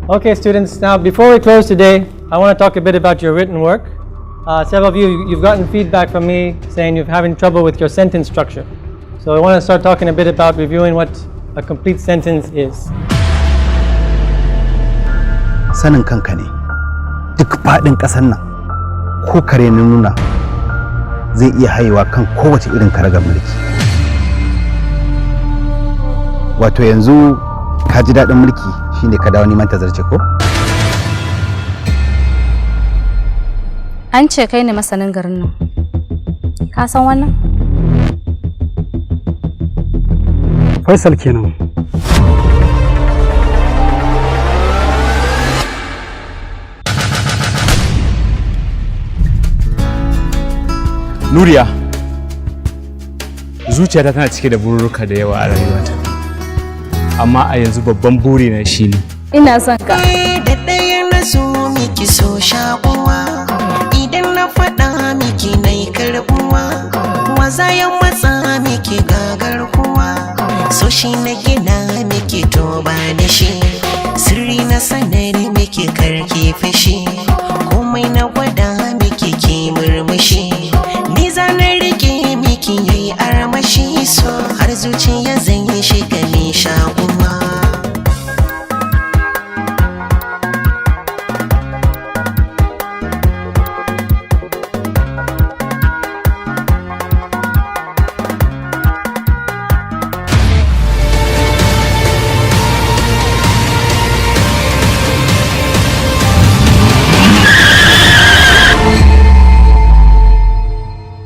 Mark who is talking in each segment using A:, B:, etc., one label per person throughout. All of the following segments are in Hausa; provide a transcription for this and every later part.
A: Okay, students, now before we close today, I want to talk a bit about your written work. Several of you've gotten feedback from me saying you're having trouble with your sentence structure. So I want to start talking a bit about reviewing what a complete sentence is.
B: Sanin kanka ne, duk faɗin ƙasar nan, ko kare na nuna zai iya haihuwa kan kowace irin karagar mulki. Wato yanzu ka ji daɗin mulki shine ka dawo neman tazarce ko?
C: An ce kai ne masanin garin nan. Ka san wannan?
D: Faisal kenan.
E: Nuriya, zuciyata tana cike da bururuka da yawa a rayuwata. Amma a yanzu babban burina shine
C: ina son ka.
F: Da ɗaya na so miki so shakuwa, idan na faɗa miki na yi karɓuwa, waza ya matsa miki gagar kuwa, so shi na gina miki to ba da shi, sirri na sanar miki karki fashi, komai na gwada miki ki murmushi, ni zanar rike miki yayi armashi, so har zuciya zan yi shiga ni shakuwa.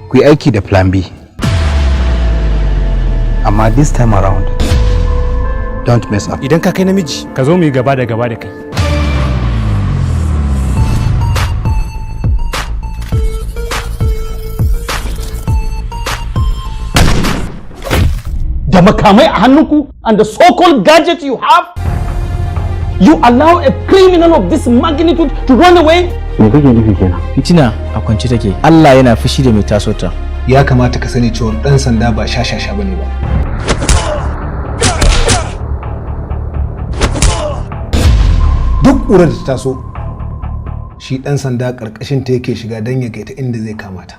B: Ku yi aiki da plan B. Amma this time around, don't mess up.
E: idan ka kai namiji ka zo mu yi gaba da kai.
D: Da makamai a hannunku and the so-called gadget you have, you allow a criminal of this magnitude to run away? Me kake nufi kenan?
G: Fitina a kwance take. Allah yana fushi da mai taso ta.
H: Ya kamata ka sani cewa dan sanda ba shashasha bane ba. Duk ƙurar da ta taso, shi dan sanda karkashin ta yake shiga dan ya kai ta inda zai kamata.